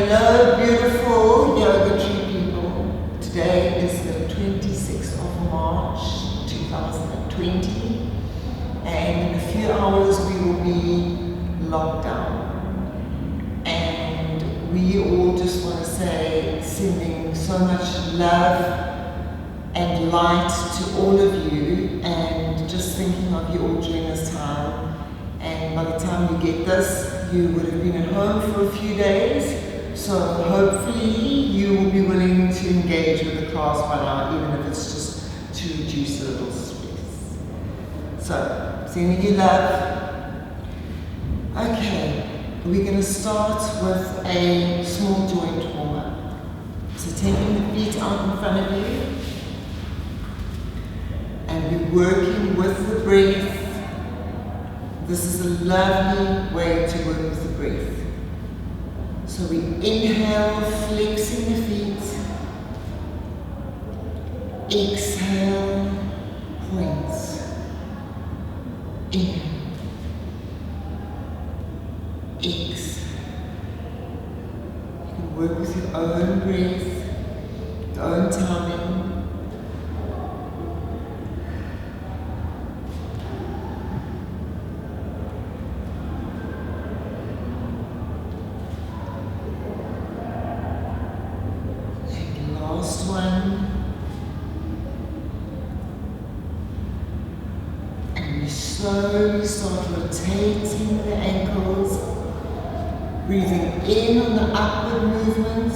Hello, beautiful yoga tree people. Today is the 26th of March 2020, and in a few hours we will be locked down. And we all just want to say, sending so much love and light to all of you, and just thinking of you all during this time. And by the time you get this, you would have been at home for a few days, so hopefully you will be willing to engage with the class by now, even if it's just to reduce a little stress. So, sending you love. Okay, we're going to start with a small joint warm-up. So taking the feet out in front of you, and we're working with the breath. This is a lovely way to work with the breath. So we inhale, flexing the feet. Exhale, points. Inhale. Exhale. You can work with your own breath, your own timing. Last one. And we slowly start rotating the ankles, breathing in on the upward movement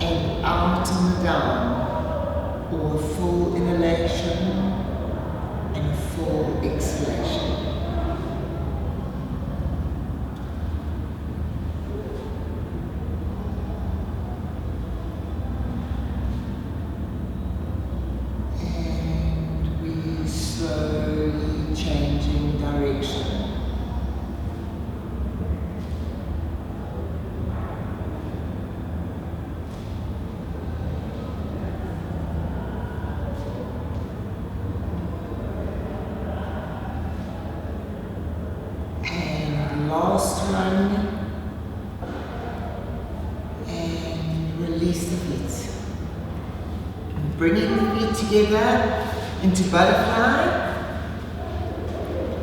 and out on the down, or a full inhalation and a full exhalation. Slowly changing direction. And last one. And release the feet. Bringing the feet together into butterfly,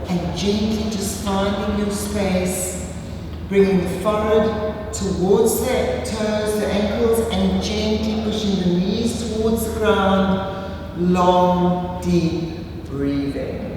and gently just finding your space, bringing the forehead towards the toes, the ankles, and gently pushing the knees towards the ground. Long, deep breathing.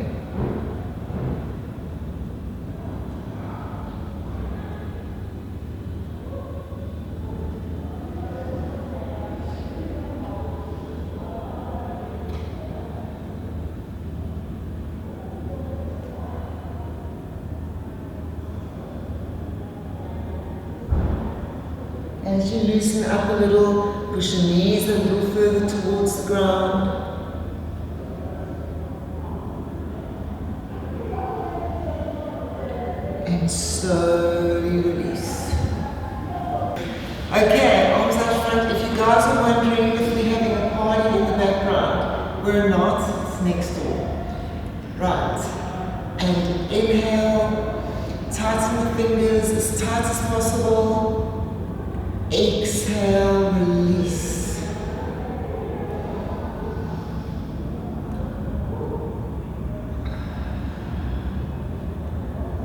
As you loosen up a little, push your knees a little further towards the ground. And slowly release. Okay, arms out front. If you guys are wondering if we're having a party in the background, we're not, it's next door. Right, and inhale, tighten the fingers as tight as possible. Exhale, release.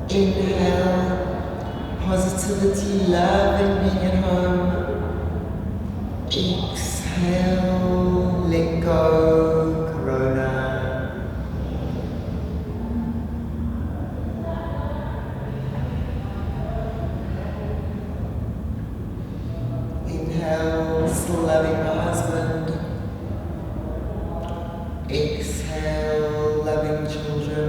Inhale, positivity, love, and being at home. Exhale, let go, corona. Inhale, still loving my husband. Exhale, loving children.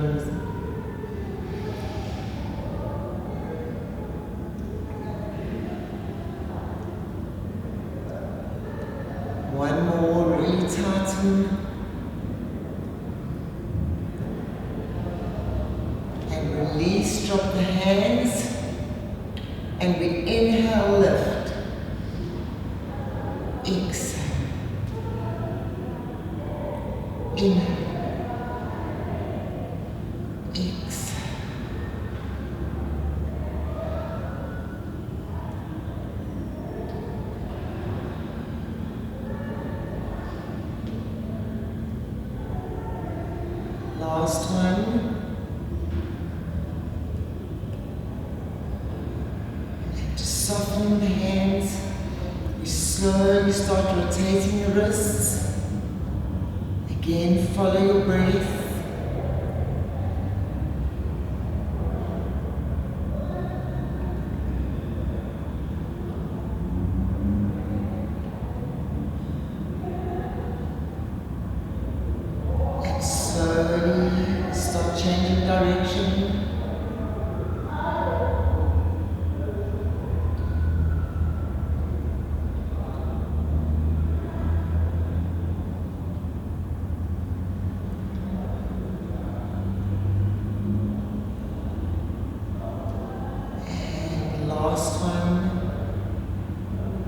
One more, really tighten. And release, drop the hands. And we inhale, lift. Exhale. Inhale. Exhale. one. And just soften the hands. We slowly start rotating the wrists. Again, follow your breath. And slowly start changing direction. Last one,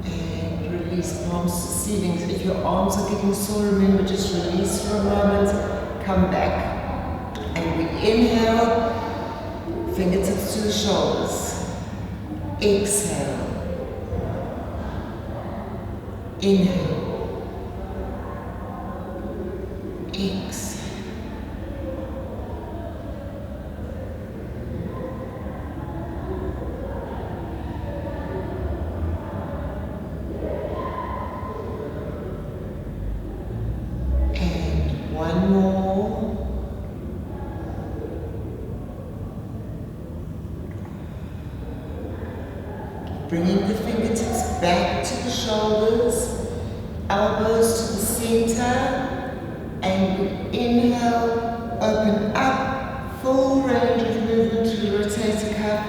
and release palms to ceilings. If your arms are getting sore, remember, just release for a moment, come back, and we inhale, fingertips to the shoulders, exhale, inhale, exhale. One more. Bringing the fingertips back to the shoulders, elbows to the center, and we inhale, open up, full range of movement to the rotator cuff,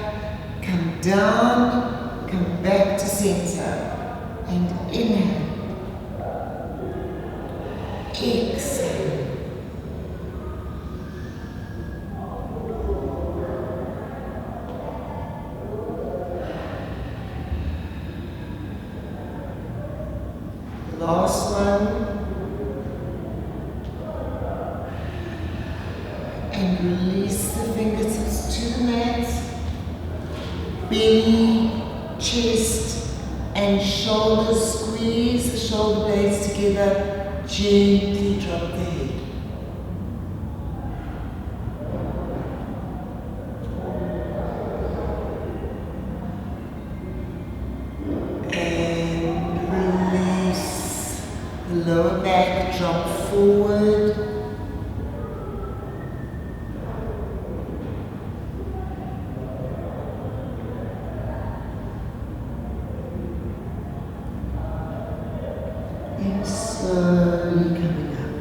come down, come back to center, and inhale, exhale. Last one, and release the fingertips to the mat, belly, chest, and shoulders squeeze the shoulder blades together, gently drop the head. Lower back, drop forward. And slowly coming up.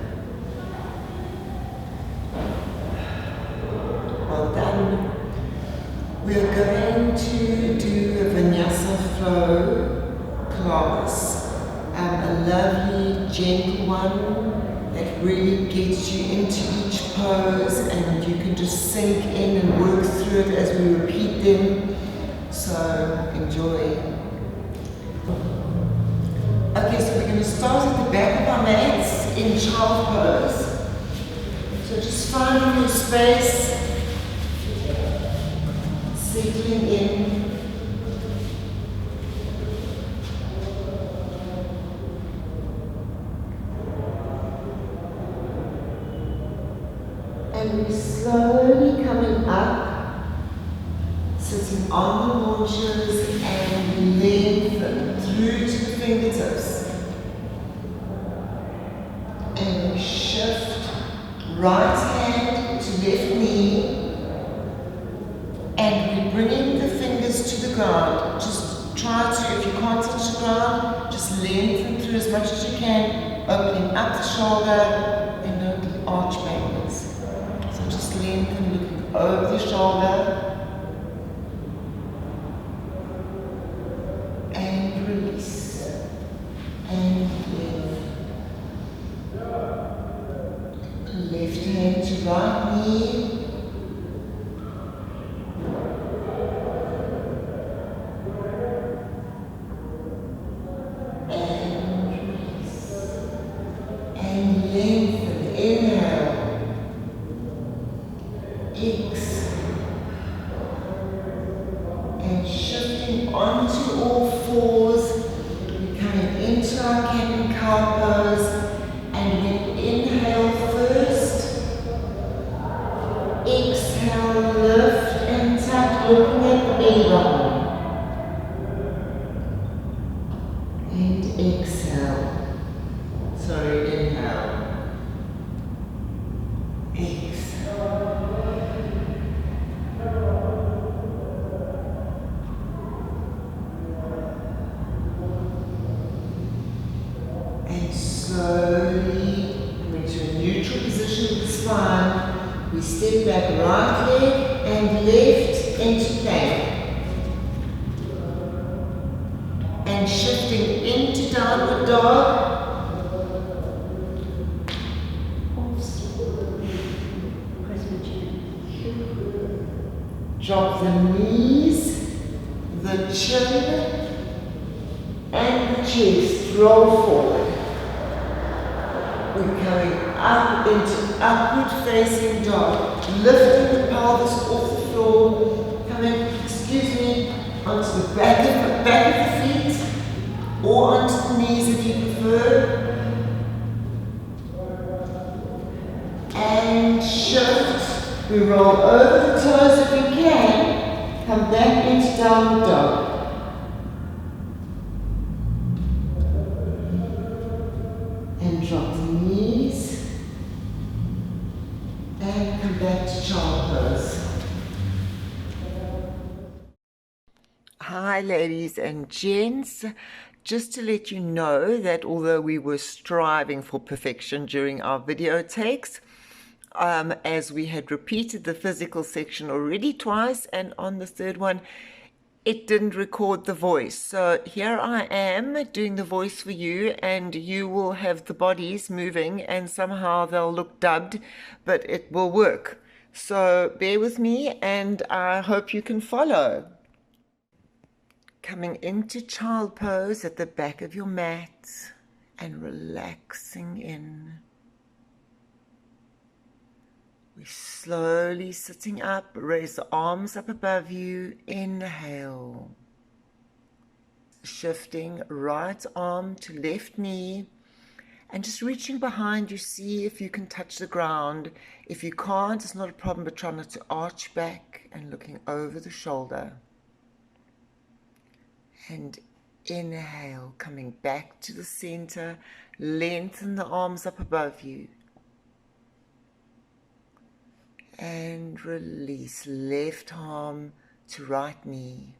Well done. We are going to do a vinyasa flow class. A lovely, gentle one that really gets you into each pose, and you can just sink in and work through it as we repeat them. So enjoy. Okay, so we're going to start at the back of our mats in child pose. So just finding your space, settling in. And we're slowly coming up, sitting on the haunches and lengthen through to the fingertips. And we shift right hand to left knee, and we're bringing the fingers to the ground. Just try to, if you can't touch the ground, just lengthen through as much as you can, opening up the shoulder and don't arch backwards. Just lengthen, looking over the shoulder, and release, and left hand to right knee, and release, and lengthen, inhale, exhale, Exhale, lift and tuck, looking at the belly button. And exhale. Sorry, inhale. Exhale. And slowly come into a neutral position with the spine. We step back right leg and left into plank. And shifting into downward dog. Drop the knees, the chin, and the chest. Roll forward. We're coming up into upward facing dog. Lifting the pelvis off the floor. Coming, onto the back of the feet. Or onto the knees if you prefer. And shift. We roll over the toes if we can. Come back into downward dog. And drop the knees. And come back to child pose. Hi ladies and gents. Just to let you know that although we were striving for perfection during our video takes, as we had repeated the physical section already twice, and on the third one it didn't record the voice. So here I am doing the voice for you, and you will have the bodies moving and somehow they'll look dubbed, but it will work. So bear with me and I hope you can follow. Coming into child pose at the back of your mat and relaxing in. We're slowly sitting up, raise the arms up above you, inhale. Shifting right arm to left knee and just reaching behind you, see if you can touch the ground. If you can't, it's not a problem, but try not to arch back and looking over the shoulder. And inhale, coming back to the center, lengthen the arms up above you. And release, left arm to right knee.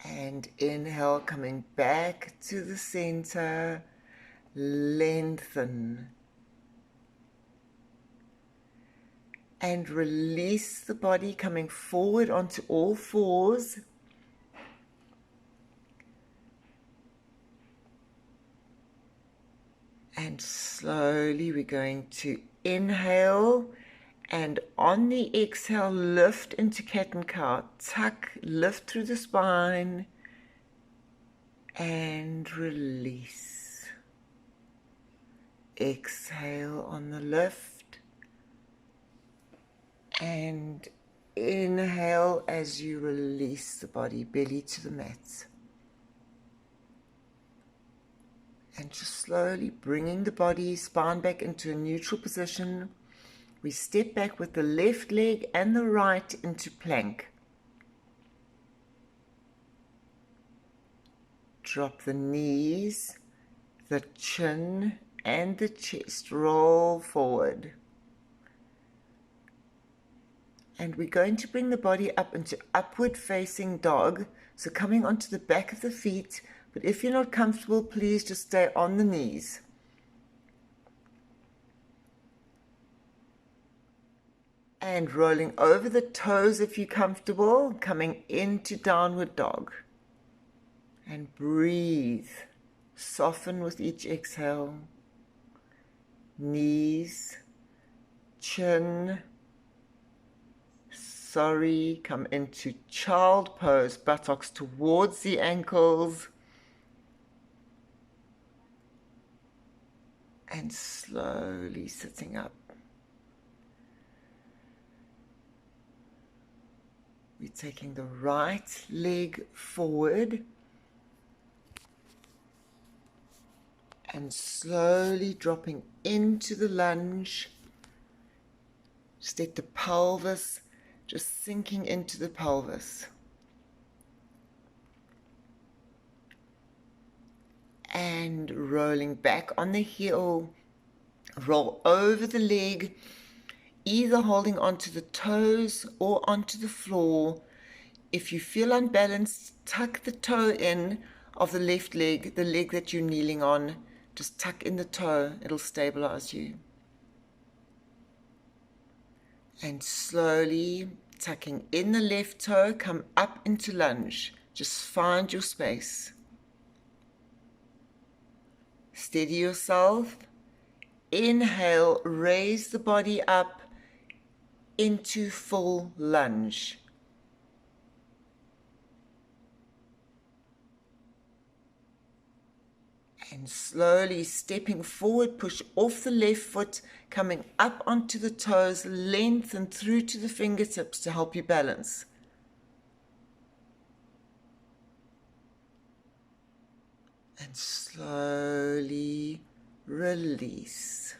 And inhale, coming back to the center, lengthen. And release the body, coming forward onto all fours. And slowly we're going to inhale, and on the exhale, lift into cat and cow. Tuck, lift through the spine, and release. Exhale on the lift, and inhale as you release the body, belly to the mat. And just slowly bringing the body, spine back into a neutral position. We step back with the left leg and the right into plank. Drop the knees, the chin and the chest. Roll forward. And we're going to bring the body up into upward facing dog. So coming onto the back of the feet. But if you're not comfortable, please just stay on the knees. And rolling over the toes if you're comfortable, coming into downward dog. And breathe. Soften with each exhale. Knees, chin. Come into child pose, buttocks towards the ankles. And slowly sitting up. We're taking the right leg forward And slowly dropping into the lunge. Just let the pelvis just sinking into the pelvis. And rolling back on the heel. Roll over the leg, either holding onto the toes or onto the floor. If you feel unbalanced, tuck the toe in of the left leg, the leg that you're kneeling on. Just tuck in the toe, it'll stabilize you. And slowly tucking in the left toe, come up into lunge. Just find your space. Steady yourself. Inhale, raise the body up into full lunge. And slowly stepping forward, push off the left foot, coming up onto the toes, lengthen through to the fingertips to help you balance. And slowly release.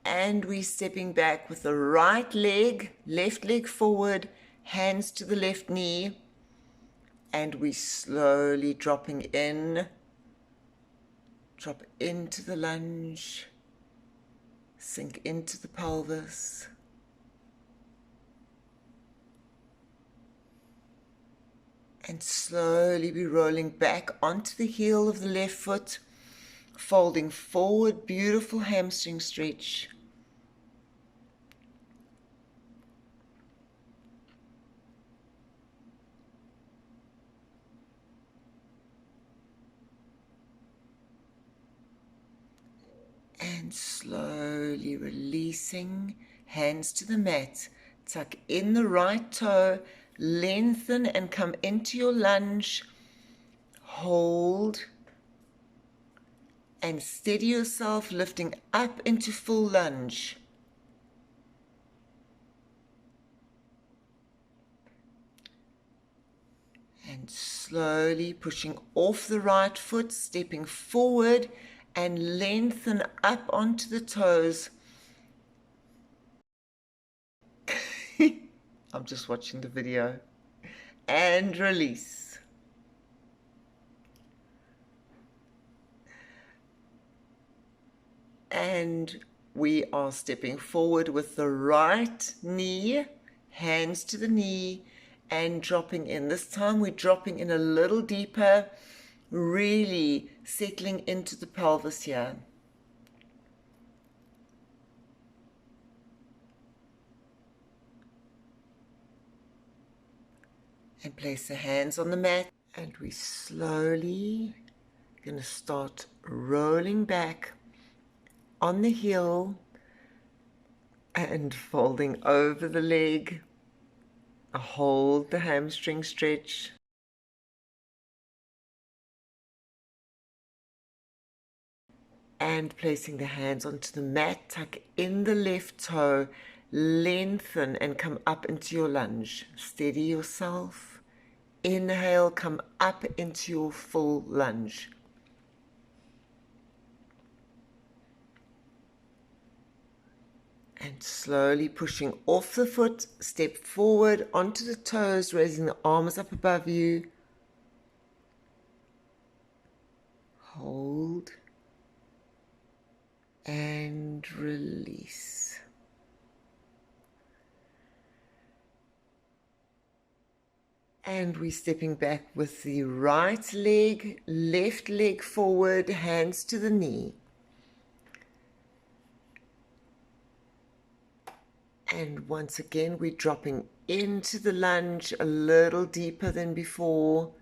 And we're stepping back with the right leg, left leg forward, hands to the left knee. And we slowly dropping in. Drop into the lunge. Sink into the pelvis. And slowly be rolling back onto the heel of the left foot. Folding forward, beautiful hamstring stretch. And slowly releasing, hands to the mat. Tuck in the right toe, lengthen and come into your lunge. Hold. And steady yourself, lifting up into full lunge. And slowly pushing off the right foot, stepping forward and lengthen up onto the toes. I'm just watching the video. And release. And we are stepping forward with the right knee, hands to the knee, and dropping in. This time we're dropping in a little deeper, really settling into the pelvis here. And place the hands on the mat. And we slowly going to start rolling back on the heel and folding over the leg. Hold the hamstring stretch. And placing the hands onto the mat, tuck in the left toe, lengthen and come up into your lunge. Steady yourself. Inhale, come up into your full lunge. And slowly pushing off the foot, step forward onto the toes, raising the arms up above you. Hold. And release. And we're stepping back with the right leg, left leg forward, hands to the knee. And once again, we're dropping into the lunge a little deeper than before.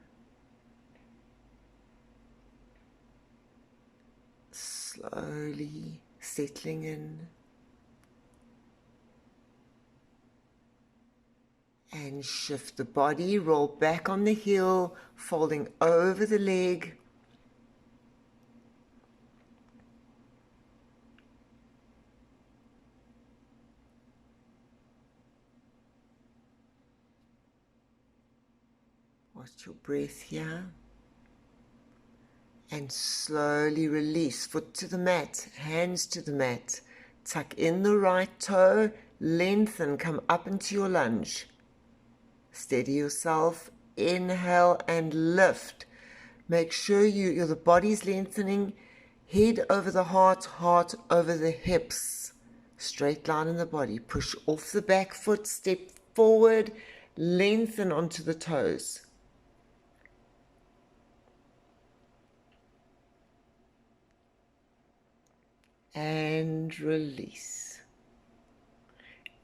Slowly settling in. And shift the body, roll back on the heel, folding over the leg. Watch your breath here. And slowly release. Foot to the mat, hands to the mat. Tuck in the right toe, lengthen, come up into your lunge. Steady yourself, inhale and lift. Make sure the body's lengthening, head over the heart, heart over the hips. Straight line in the body. Push off the back foot, step forward, lengthen onto the toes. And release.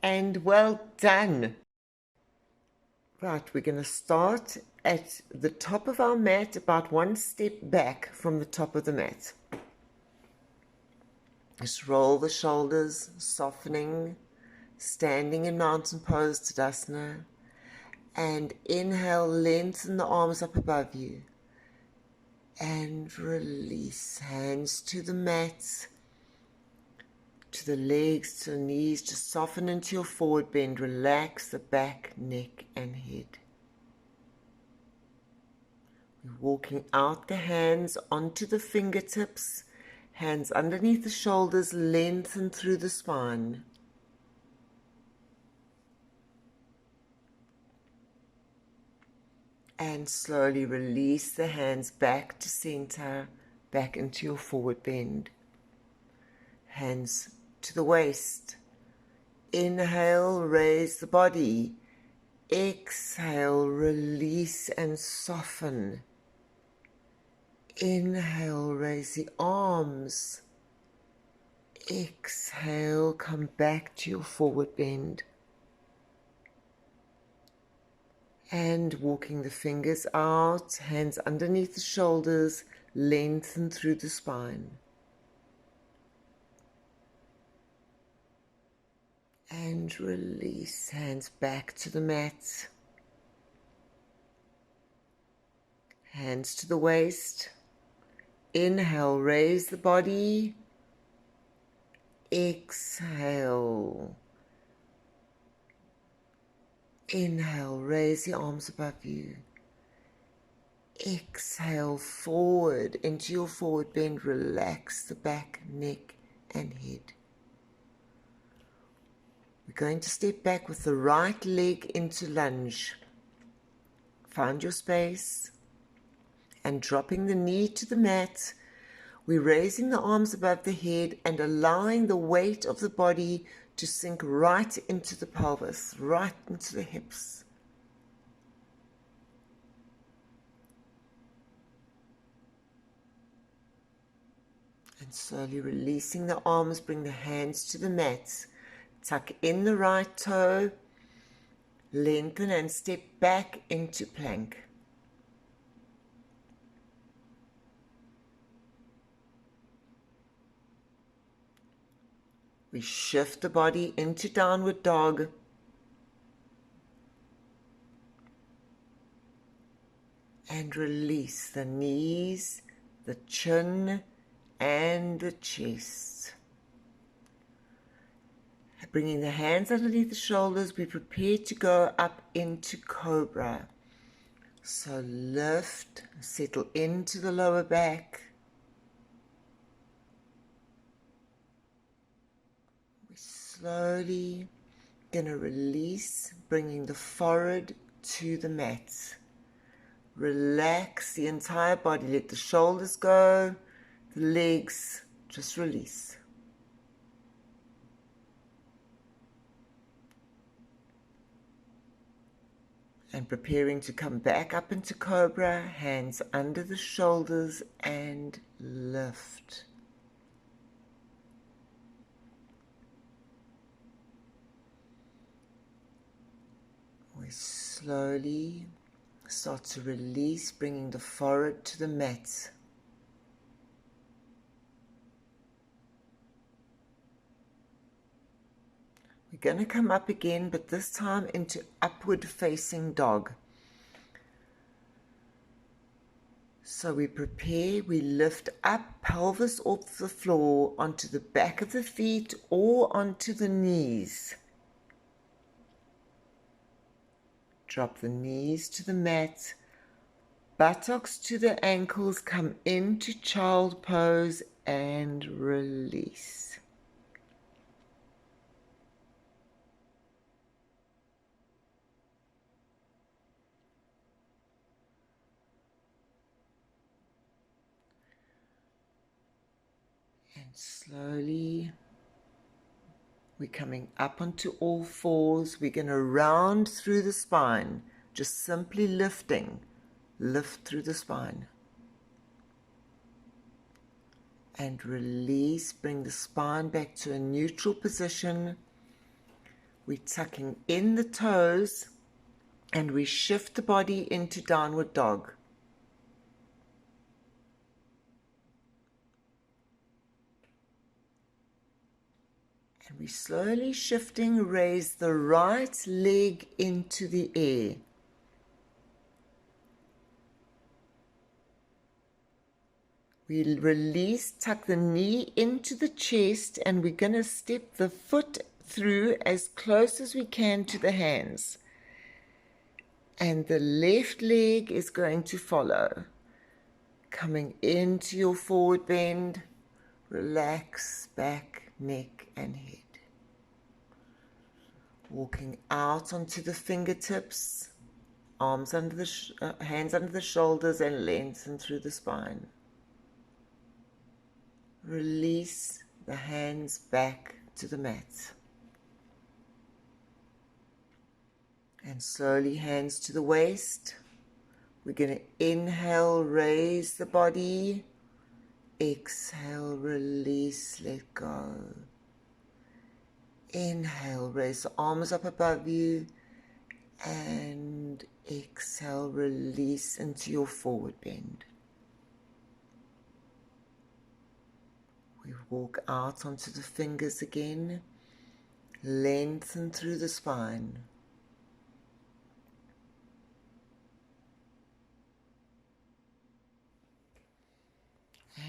And well done. Right, we're going to start at the top of our mat, about one step back from the top of the mat. Just roll the shoulders, softening, standing in mountain pose, Tadasana. And inhale, lengthen the arms up above you. And release, hands to the mat, to the legs, to the knees. Just soften into your forward bend. Relax the back, neck, and head. We're walking out the hands onto the fingertips, hands underneath the shoulders, lengthen through the spine. And slowly release the hands back to center, back into your forward bend. Hands to the waist. Inhale, raise the body. Exhale, release and soften. Inhale, raise the arms. Exhale, come back to your forward bend. And walking the fingers out, hands underneath the shoulders, lengthen through the spine. And release, hands back to the mat. Hands to the waist. Inhale, raise the body. Exhale. Inhale, raise the arms above you. Exhale, forward into your forward bend. Relax the back, neck, and head. We're going to step back with the right leg into lunge. Find your space and dropping the knee to the mat. We're raising the arms above the head and allowing the weight of the body to sink right into the pelvis, right into the hips. And slowly releasing the arms, bring the hands to the mat. Tuck in the right toe, lengthen and step back into plank. We shift the body into downward dog. And release the knees, the chin, and the chest. Bringing the hands underneath the shoulders, we prepare to go up into Cobra. So lift, settle into the lower back. We're slowly going to release, bringing the forehead to the mat. Relax the entire body. Let the shoulders go, the legs, just release. And preparing to come back up into Cobra, hands under the shoulders and lift. We slowly start to release, bringing the forehead to the mat. We're going to come up again, but this time into upward facing dog. So we prepare, we lift up, pelvis off the floor, onto the back of the feet or onto the knees. Drop the knees to the mat. buttocks to the ankles, come into child pose and release. And slowly we're coming up onto all fours. We're going to round through the spine, just simply lifting. Lift through the spine. And release. Bring the spine back to a neutral position. We're tucking in the toes and we shift the body into downward dog. And we slowly shifting, raise the right leg into the air. We release, tuck the knee into the chest, and we're going to step the foot through as close as we can to the hands. And the left leg is going to follow. Coming into your forward bend, relax back, neck and head. Walking out onto the fingertips, arms under the hands under the shoulders and lengthen through the spine. Release the hands back to the mat. And slowly hands to the waist. We're going to inhale, raise the body. Exhale, release, let go. Inhale, raise the arms up above you. And exhale, release into your forward bend. We walk out onto the fingers again. Lengthen through the spine.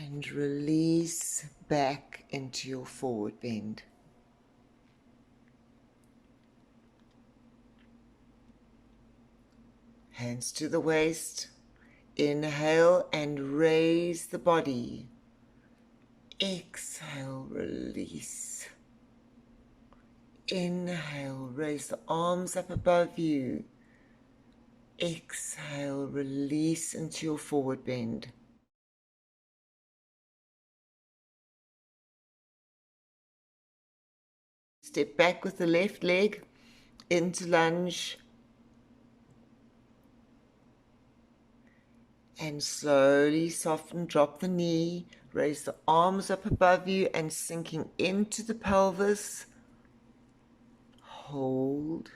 And release back into your forward bend. Hands to the waist. Inhale and raise the body. Exhale, release. Inhale, raise the arms up above you. Exhale, release into your forward bend. Step back with the left leg into lunge. And slowly soften, drop the knee, raise the arms up above you and sinking into the pelvis. Hold.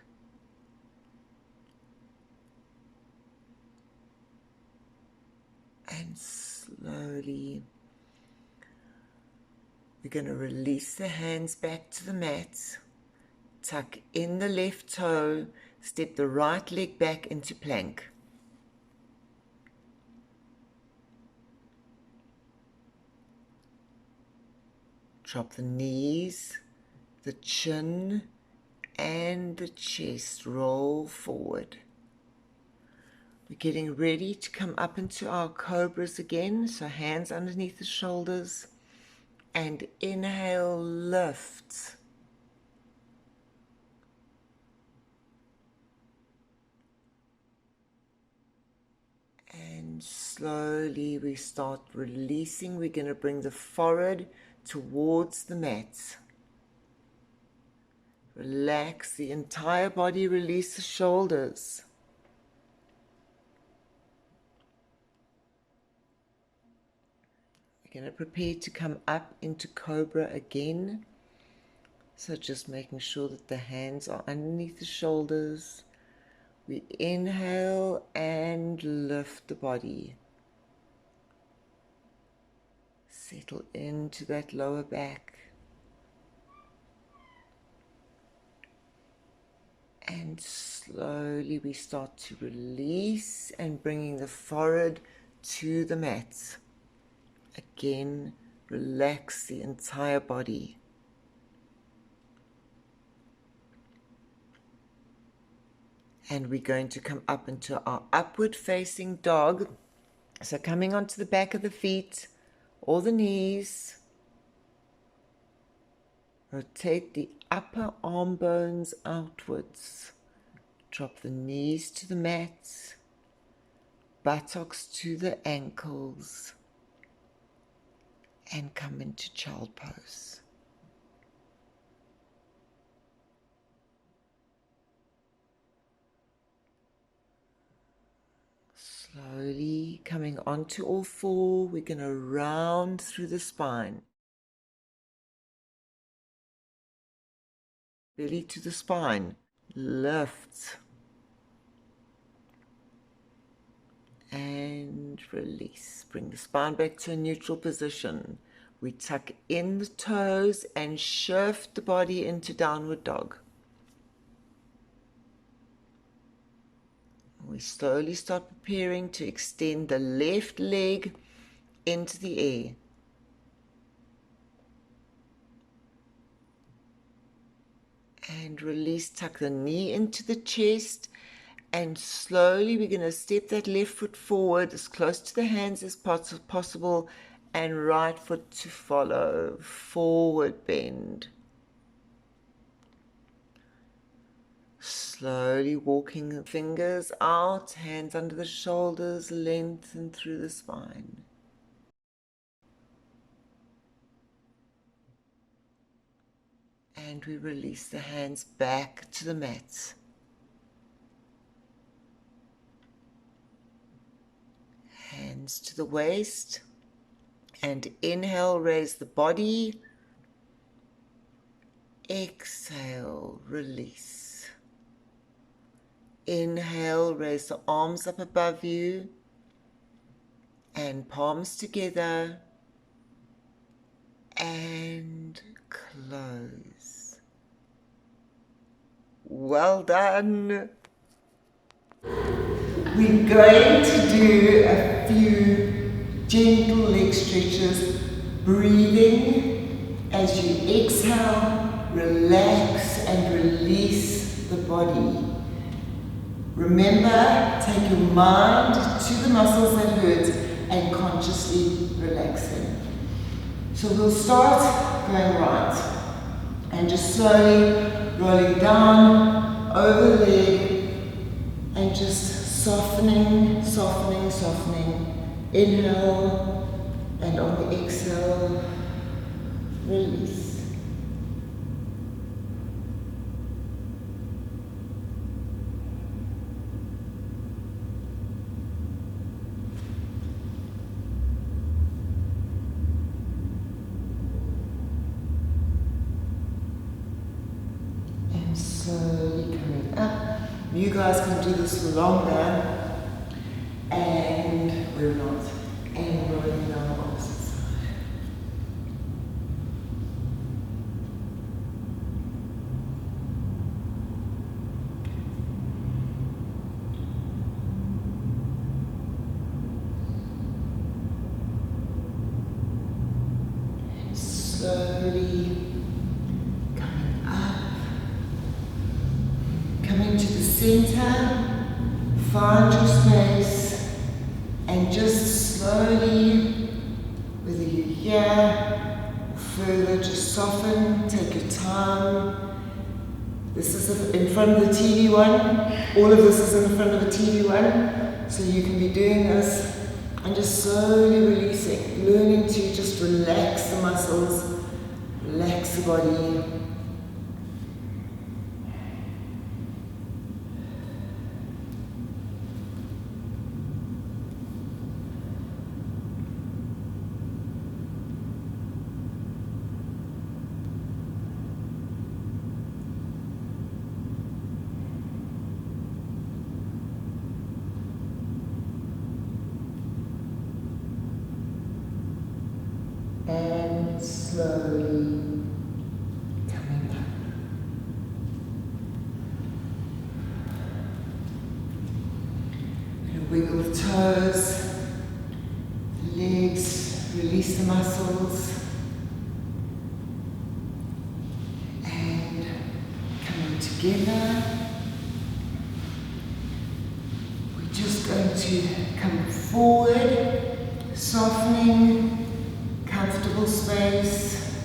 And slowly, we're going to release the hands back to the mat. Tuck in the left toe, step the right leg back into plank. Drop the knees, the chin, and the chest. Roll forward. We're getting ready to come up into our Cobras again. So hands underneath the shoulders. And inhale, lift. And slowly we start releasing. We're going to bring the forehead towards the mat. Relax the entire body, release the shoulders. We're going to prepare to come up into Cobra again. So just making sure that the hands are underneath the shoulders. We inhale and lift the body. Settle into that lower back. And slowly we start to release and bringing the forehead to the mat. Again, relax the entire body. And we're going to come up into our upward facing dog. So coming onto the back of the feet, or the knees. Rotate the upper arm bones outwards. Drop the knees to the mat, buttocks to the ankles, and come into child pose. Slowly coming onto all four, we're going to round through the spine. Belly to the spine. Lift. And release. Bring the spine back to a neutral position. We tuck in the toes and shift the body into downward dog. We slowly start preparing to extend the left leg into the air. And release, tuck the knee into the chest, and slowly we're going to step that left foot forward as close to the hands as possible, and right foot to follow. Forward bend. Slowly walking the fingers out, hands under the shoulders, lengthen through the spine. And we release the hands back to the mat. Hands to the waist. And inhale, raise the body. Exhale, release. Inhale, raise the arms up above you and palms together and close. Well done. We're going to do a few gentle leg stretches, breathing as you exhale, relax and release the body. Remember, take your mind to the muscles that hurt and consciously relaxing. So we'll start going right and just slowly rolling down over the leg and just softening, softening, softening. Inhale, and on the exhale, release. Slowly coming up. You guys can do this for longer, and we're not, and rolling down the opposite side. And slowly coming up. Coming to the center, find your space, and just slowly, whether you're here or further, just soften, take your time. This is in front of the TV one. All of this is in front of the TV one, so you can be doing this and just slowly releasing, learning to just relax the muscles, relax the body. And slowly coming up. And wiggle the toes, the legs, release the muscles. And coming together. to come forward, softening, comfortable space,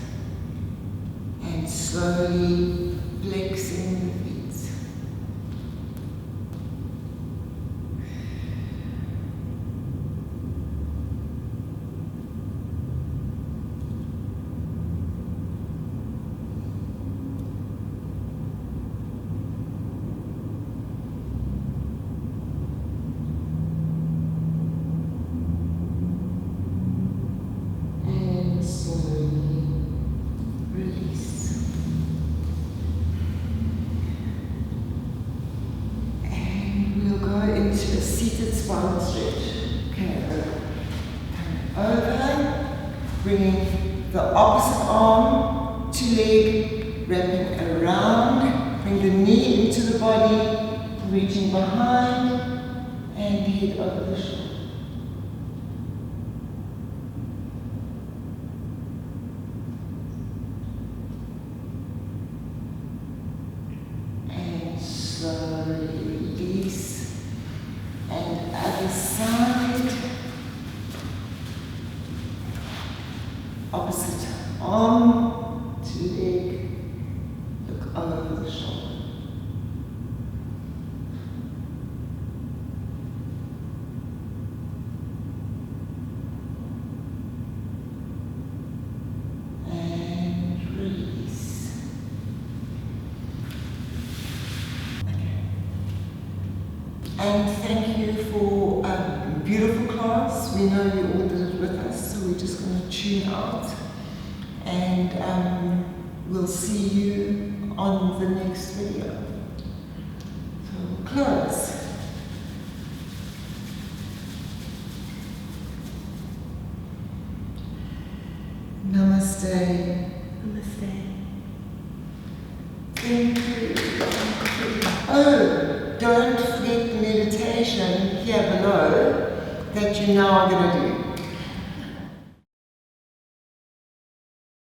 and slowly flexing the feet. Into a seated spine stretch. Okay, over, bringing the opposite arm to leg, wrapping around, bring the knee into the body, reaching behind, and head over the shoulder. And slowly release. And other side, opposite arm to leg, look over the shoulder. And release. Okay. And thank you for a beautiful class. We know you all did it with us, so we're just going to tune out. And we'll see you on the next video. So we'll close. Namaste. Namaste. Thank you. Oh, don't forget the meditation here below that you're now going to do.